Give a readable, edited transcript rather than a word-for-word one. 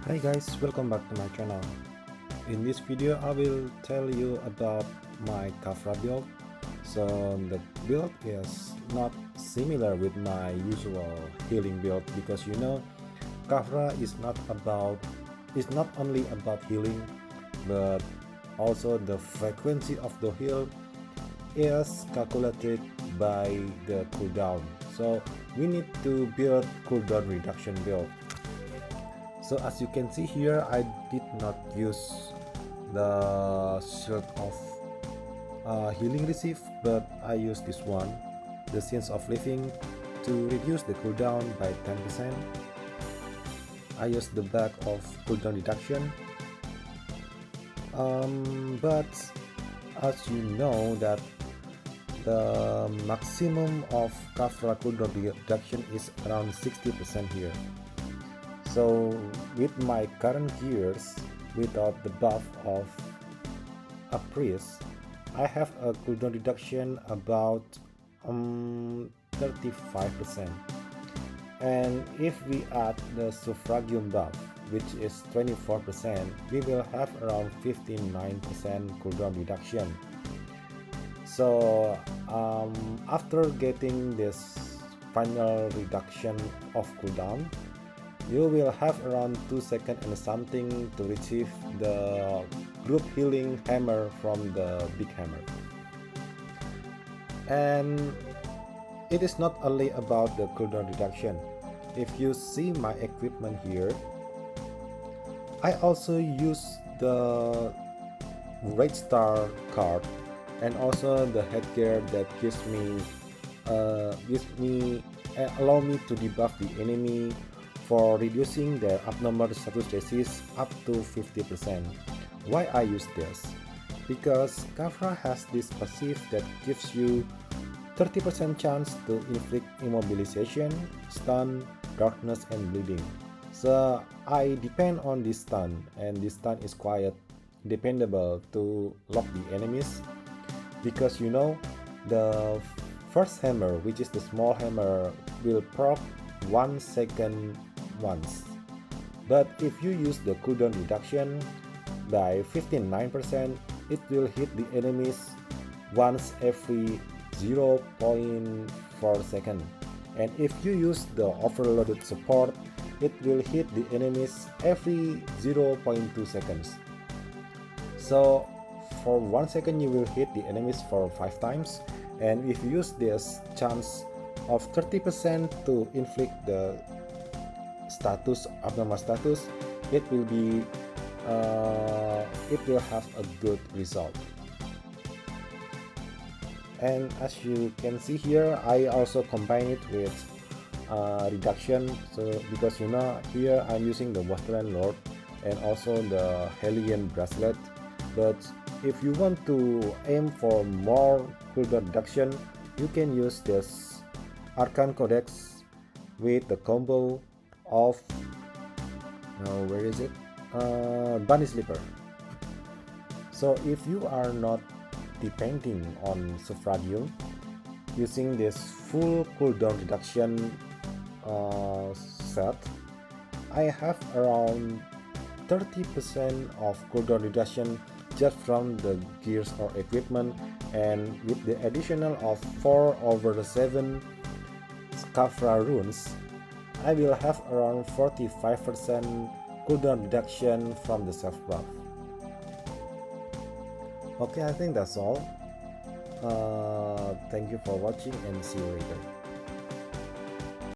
Hi guys, welcome back to my channel. In this video I will tell you about my Kafra build. So the build is not similar with my usual healing build because Kafra is not only about healing, but also the frequency of the heal is calculated by the cooldown. So we need to build cooldown reduction build. So as you can see here, I did not use the shield of healing receive, but I used this one, the Sense of Living, to reduce the cooldown by 10%. I used the bag of cooldown reduction, but as you know that the maximum of Kafra cooldown reduction is around 60% here. So with my current gears, without the buff of a priest, I have a cooldown reduction about 35%. And if we add the suffragium buff, which is 24%, we will have around 59% cooldown reduction. So after getting this final reduction of cooldown, you will have around 2 seconds and something to receive the group healing hammer from the big hammer. And it is not only about the cooldown reduction. If you see my equipment here, I also use the Red Star card and also the headgear that allow me to debuff the enemy for reducing their abnormal status disease up to 50%. Why I use this? Because Kafra has this passive that gives you 30% chance to inflict immobilization, stun, darkness, and bleeding. So I depend on this stun, and this stun is quite dependable to lock the enemies, because the first hammer, which is the small hammer, will proc 1 second once, but if you use the cooldown reduction by 59%, it will hit the enemies once every 0.4 seconds, and if you use the overloaded support, it will hit the enemies every 0.2 seconds. So for 1 second you will hit the enemies for 5 times, and if you use this chance of 30% to inflict the abnormal status, it will have a good result. And as you can see here, I also combine it with reduction. So because here I'm using the Wasteland Lord and also the Hellion bracelet, but if you want to aim for more cooldown reduction, you can use this Arcane Codex with the combo of Bunny Slipper. So if you are not depending on suffragium, using this full cooldown reduction set, I have around 30% of cooldown reduction just from the gears or equipment, and with the additional of 4/7 Kafra runes, I will have around 45% cooldown reduction from the self buff. Okay, I think that's all. Thank you for watching and see you later.